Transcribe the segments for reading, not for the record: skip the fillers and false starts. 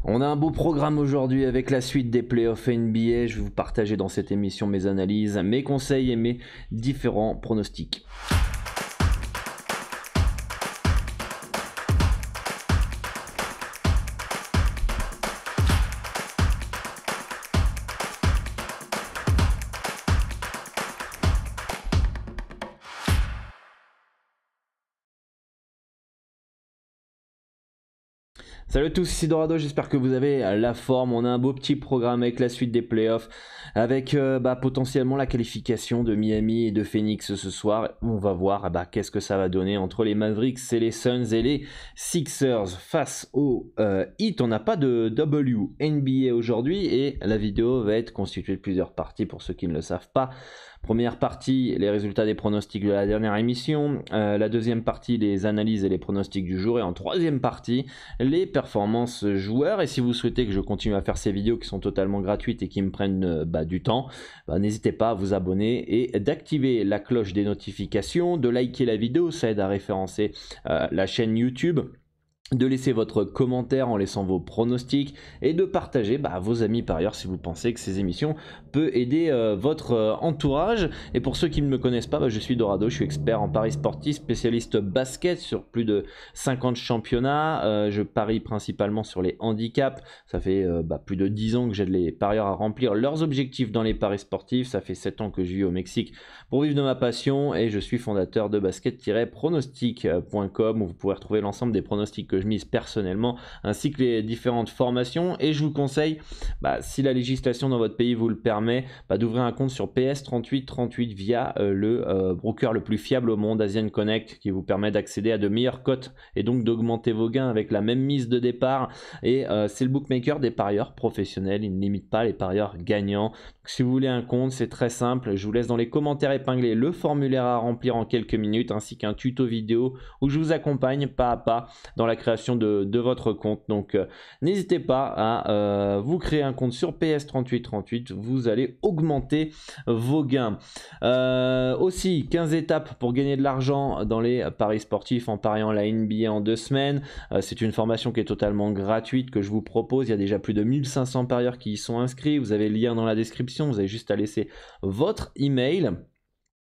On a un beau programme aujourd'hui avec la suite des playoffs NBA. Je vais vous partager dans cette émission mes analyses, mes conseils et mes différents pronostics. Salut à tous, ici Dorado, j'espère que vous avez la forme. On a un beau petit programme avec la suite des playoffs, avec potentiellement la qualification de Miami et de Phoenix ce soir. On va voir qu'est-ce que ça va donner entre les Mavericks et les Suns et les Sixers face au Heat. On n'a pas de WNBA aujourd'hui et la vidéo va être constituée de plusieurs parties pour ceux qui ne le savent pas. Première partie, les résultats des pronostics de la dernière émission. La deuxième partie, les analyses et les pronostics du jour. Et en troisième partie, les performances joueurs. Et si vous souhaitez que je continue à faire ces vidéos qui sont totalement gratuites et qui me prennent du temps, n'hésitez pas à vous abonner et d'activer la cloche des notifications, de liker la vidéo, ça aide à référencer la chaîne YouTube, de laisser votre commentaire en laissant vos pronostics et de partager vos amis par ailleurs si vous pensez que ces émissions peuvent aider votre entourage. Et pour ceux qui ne me connaissent pas, je suis Dorado, je suis expert en paris sportif, spécialiste basket sur plus de 50 championnats. Je parie principalement sur les handicaps. Ça fait plus de 10 ans que j'aide les parieurs à remplir leurs objectifs dans les paris sportifs. Ça fait 7 ans que je vis au Mexique pour vivre de ma passion et je suis fondateur de basket-pronostic.com où vous pourrez retrouver l'ensemble des pronostics que je mise personnellement ainsi que les différentes formations. Et je vous conseille, si la législation dans votre pays vous le permet, d'ouvrir un compte sur PS3838 via le broker le plus fiable au monde, Asian Connect, qui vous permet d'accéder à de meilleures cotes et donc d'augmenter vos gains avec la même mise de départ. Et c'est le bookmaker des parieurs professionnels, il ne limite pas les parieurs gagnants. Donc, si vous voulez un compte, c'est très simple, je vous laisse dans les commentaires épinglés le formulaire à remplir en quelques minutes ainsi qu'un tuto vidéo où je vous accompagne pas à pas dans la création de votre compte. Donc n'hésitez pas à vous créer un compte sur PS3838, vous allez augmenter vos gains. Aussi 15 étapes pour gagner de l'argent dans les paris sportifs en pariant la NBA en 2 semaines. C'est une formation qui est totalement gratuite que je vous propose. Il y a déjà plus de 1500 parieurs qui y sont inscrits. Vous avez le lien dans la description, vous avez juste à laisser votre email.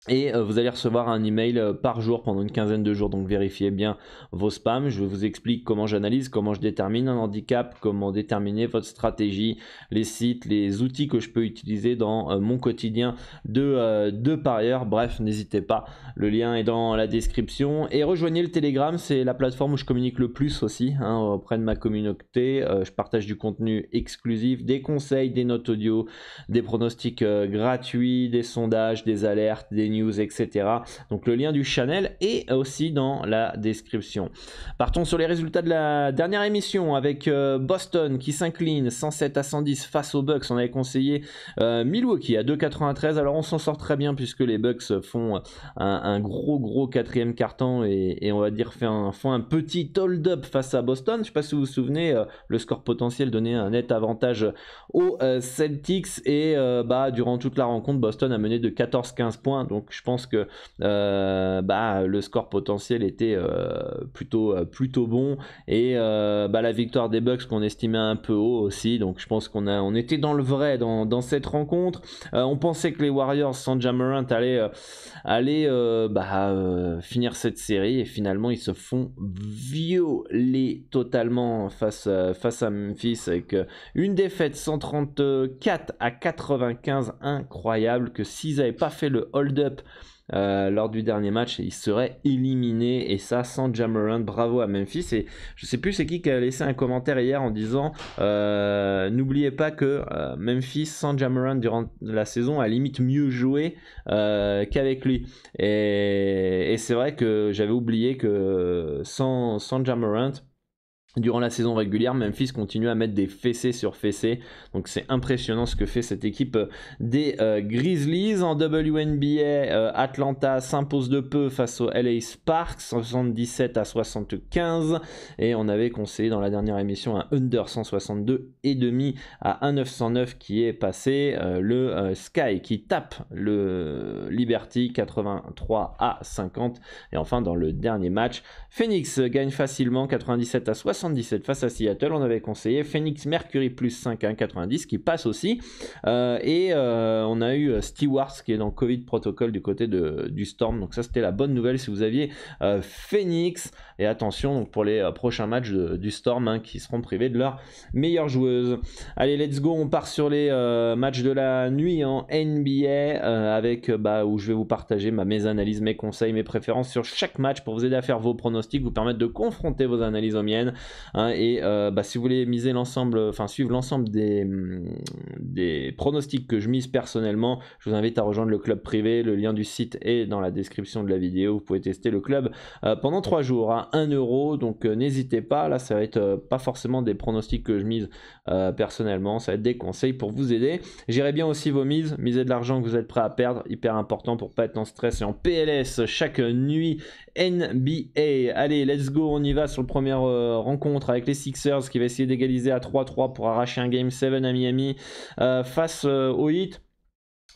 Et vous allez recevoir un email par jour pendant une quinzaine de jours, donc vérifiez bien vos spams. Je vous explique comment j'analyse, comment je détermine un handicap, comment déterminer votre stratégie, les sites, les outils que je peux utiliser dans mon quotidien de parieur. Bref, n'hésitez pas, le lien est dans la description. Et rejoignez le Telegram, c'est la plateforme où je communique le plus aussi auprès de ma communauté. Je partage du contenu exclusif, des conseils, des notes audio, des pronostics gratuits, des sondages, des alertes, des news, etc. Donc le lien du channel est aussi dans la description. Partons sur les résultats de la dernière émission avec Boston qui s'incline 107-110 face aux Bucks. On avait conseillé Milwaukee à 2,93. Alors on s'en sort très bien puisque les Bucks font un gros quatrième quart-temps et on va dire font un petit hold-up face à Boston. Je ne sais pas si vous vous souvenez, le score potentiel donnait un net avantage aux Celtics et durant toute la rencontre Boston a mené de 14-15 points. Donc je pense que le score potentiel était plutôt bon et la victoire des Bucks qu'on estimait un peu haut aussi. Donc je pense qu'on était dans le vrai dans cette rencontre. On pensait que les Warriors sans Ja Morant allaient finir cette série et finalement ils se font violer totalement face à Memphis avec une défaite 134-95, incroyable, que s'ils n'avaient pas fait le hold-up lors du dernier match, ils seraient éliminés et ça sans Ja Morant. Bravo à Memphis. Et je sais plus c'est qui a laissé un commentaire hier en disant n'oubliez pas que Memphis sans Ja Morant durant la saison a limite mieux joué qu'avec lui et c'est vrai que j'avais oublié que sans Ja Morant durant la saison régulière, Memphis continue à mettre des fessées sur fessées. Donc c'est impressionnant ce que fait cette équipe des Grizzlies. En WNBA, Atlanta s'impose de peu face aux LA Sparks, 77-75. Et on avait conseillé dans la dernière émission un under 162,5 à 1,909 qui est passé. Le Sky qui tape le Liberty 83-50. Et enfin dans le dernier match, Phoenix gagne facilement 97-60. 77 face à Seattle. On avait conseillé Phoenix Mercury plus 5 à 1,90 qui passe aussi. On a eu Stewarts qui est dans Covid Protocol du côté du Storm. Donc ça c'était la bonne nouvelle si vous aviez Phoenix. Et attention donc, pour les prochains matchs du Storm qui seront privés de leur meilleure joueuse. Allez, let's go, on part sur les matchs de la nuit en NBA avec où je vais vous partager mes analyses, mes conseils, mes préférences sur chaque match pour vous aider à faire vos pronostics, vous permettre de confronter vos analyses aux miennes. Si vous voulez miser suivre l'ensemble des pronostics que je mise personnellement, je vous invite à rejoindre le club privé. Le lien du site est dans la description de la vidéo. Vous pouvez tester le club pendant 3 jours à 1 euro. Donc n'hésitez pas. Là, ça va être pas forcément des pronostics que je mise personnellement. Ça va être des conseils pour vous aider. Gérez bien aussi vos mises. Misez de l'argent que vous êtes prêt à perdre. Hyper important pour pas être en stress et en PLS chaque nuit NBA. Allez, let's go. On y va sur la première rencontre avec les Sixers qui va essayer d'égaliser à 3-3 pour arracher un Game 7 à Miami face au Heat.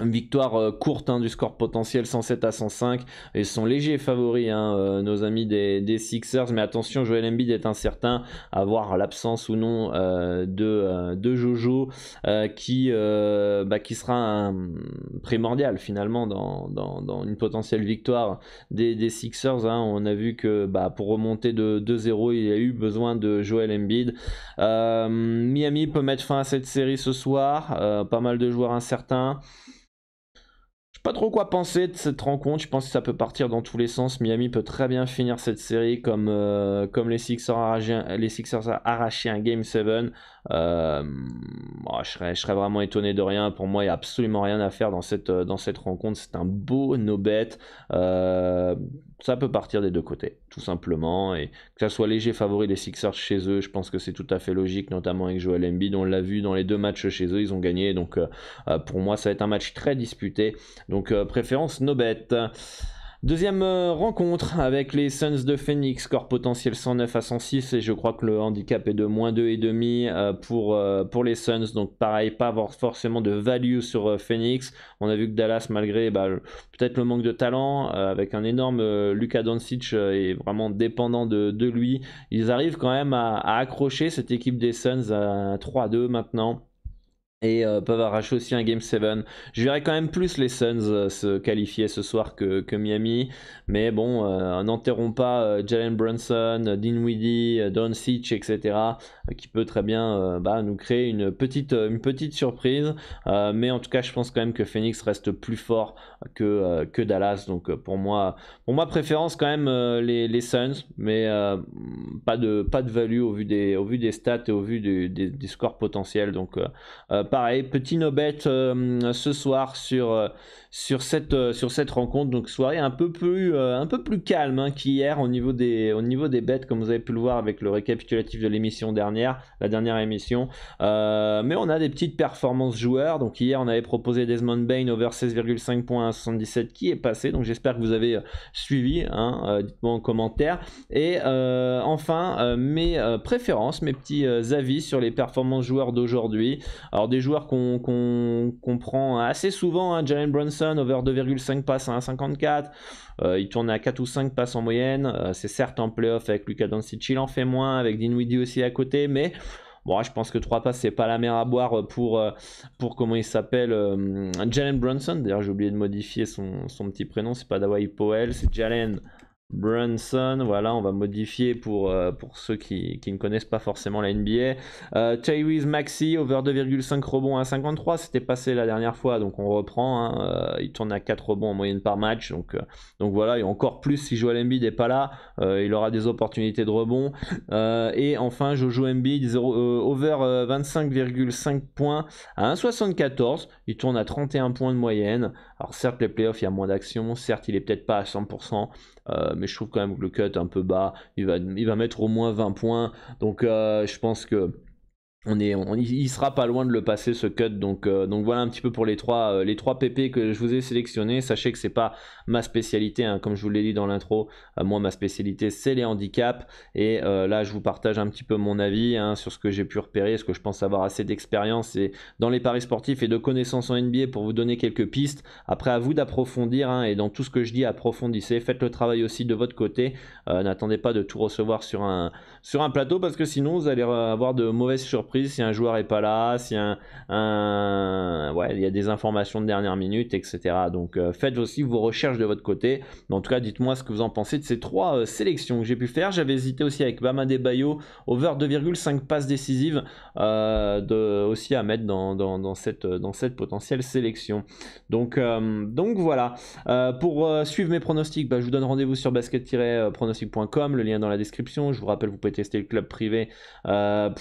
Une victoire courte du score potentiel 107 à 105. Ils sont légers favoris, nos amis des Sixers. Mais attention, Joel Embiid est incertain à voir l'absence ou non de Jojo qui sera primordial finalement dans une potentielle victoire des Sixers. On a vu que pour remonter de 2-0, il y a eu besoin de Joel Embiid. Miami peut mettre fin à cette série ce soir. Pas mal de joueurs incertains. Je sais pas trop quoi penser de cette rencontre. Je pense que ça peut partir dans tous les sens. Miami peut très bien finir cette série comme les Sixers a arraché un Game 7. Je serais vraiment étonné de rien. Pour moi, il n'y a absolument rien à faire dans cette rencontre. C'est un beau no-bet. Ça peut partir des deux côtés, tout simplement. Et que ça soit léger favori des Sixers chez eux, je pense que c'est tout à fait logique, notamment avec Joel Embiid. On l'a vu dans les 2 matchs chez eux, ils ont gagné. Donc pour moi, ça va être un match très disputé. Donc préférence no-bet. Deuxième rencontre avec les Suns de Phoenix, score potentiel 109 à 106 et je crois que le handicap est de moins 2,5 pour les Suns. Donc pareil, pas avoir forcément de value sur Phoenix. On a vu que Dallas, malgré peut-être le manque de talent, avec un énorme Luka Doncic est vraiment dépendant de lui, ils arrivent quand même à accrocher cette équipe des Suns à 3-2 maintenant. Et peuvent arracher aussi un Game 7. Je verrais quand même plus les Suns se qualifier ce soir que Miami. Mais bon, n'enterrons pas Jalen Brunson, Dinwiddie, Doncic, etc. Qui peut très bien nous créer une petite surprise. Mais en tout cas, je pense quand même que Phoenix reste plus fort que Dallas. Donc pour moi, préférence quand même les Suns. Mais pas de value au vu des stats et au vu des scores potentiels. Donc pareil, petit no-bet ce soir sur cette rencontre. Donc soirée un peu plus calme qu'hier au niveau des bets, comme vous avez pu le voir avec le récapitulatif de l'émission dernière, la dernière émission. Mais on a des petites performances joueurs. Donc hier on avait proposé Desmond Bane over 16,5 points à 77 qui est passé. Donc j'espère que vous avez suivi. Dites-moi en commentaire. Et enfin mes préférences, mes petits avis sur les performances joueurs d'aujourd'hui. Alors des joueurs qu'on prend assez souvent, Jalen Brunson over 2,5 passes à 1,54. Il tourne à 4 ou 5 passes en moyenne. C'est certes en playoff avec Luka Doncic, il en fait moins, avec Dinwiddie aussi à côté, mais bon, je pense que 3 passes c'est pas la mer à boire pour comment il s'appelle, Jalen Brunson. D'ailleurs j'ai oublié de modifier son petit prénom, c'est pas Dawai Powell, c'est Jalen Brunson. Voilà, on va modifier pour ceux qui ne connaissent pas forcément la NBA. Tyrese Maxey over 2,5 rebonds à 53, c'était passé la dernière fois, donc on reprend. Il tourne à 4 rebonds en moyenne par match, donc voilà, et encore plus si Joel Embiid n'est pas là, il aura des opportunités de rebond. Et enfin Jojo Embiid over 25,5 points à 1,74, il tourne à 31 points de moyenne. Alors certes les playoffs il y a moins d'action, certes il est peut-être pas à 100%, mais je trouve quand même que le cut est un peu bas. Il va mettre au moins 20 points. Donc je pense que Il sera pas loin de le passer ce cut, donc voilà un petit peu pour les trois PP que je vous ai sélectionnés. Sachez que c'est pas ma spécialité, hein, comme je vous l'ai dit dans l'intro. Moi ma spécialité c'est les handicaps, et là je vous partage un petit peu mon avis, hein, sur ce que j'ai pu repérer, ce que je pense avoir assez d'expérience et dans les paris sportifs et de connaissances en NBA pour vous donner quelques pistes. Après, à vous d'approfondir, hein, et dans tout ce que je dis, approfondissez, faites le travail aussi de votre côté. N'attendez pas de tout recevoir sur un plateau, parce que sinon vous allez avoir de mauvaises surprises si un joueur est pas là, si ouais, il y a des informations de dernière minute, etc. Donc faites aussi vos recherches de votre côté. Mais en tout cas, dites-moi ce que vous en pensez de ces trois sélections que j'ai pu faire. J'avais hésité aussi avec Bam Adebayo, over 2,5 passes décisives, aussi à mettre dans cette potentielle sélection. Donc voilà. Pour suivre mes pronostics, je vous donne rendez-vous sur basket-pronostic.com, le lien dans la description. Je vous rappelle, vous pouvez tester le club privé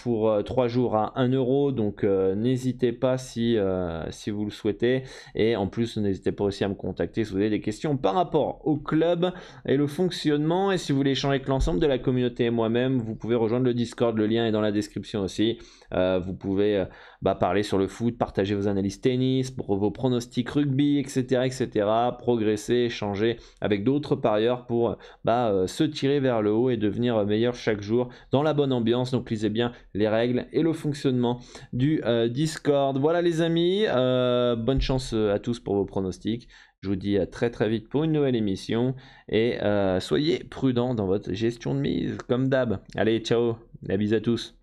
pour 3 jours à 1 euro, donc n'hésitez pas si vous le souhaitez. Et en plus, n'hésitez pas aussi à me contacter si vous avez des questions par rapport au club et le fonctionnement. Et si vous voulez échanger avec l'ensemble de la communauté et moi-même, vous pouvez rejoindre le Discord, le lien est dans la description aussi. Vous pouvez parler sur le foot, partager vos analyses tennis, pour vos pronostics rugby, etc. Progresser, échanger avec d'autres parieurs pour se tirer vers le haut et devenir meilleur chaque jour dans la bonne ambiance. Donc lisez bien les règles et le fonctionnement du Discord. Voilà les amis, bonne chance à tous pour vos pronostics. Je vous dis à très très vite pour une nouvelle émission, et soyez prudents dans votre gestion de mise comme d'hab. Allez, ciao, la bise à tous.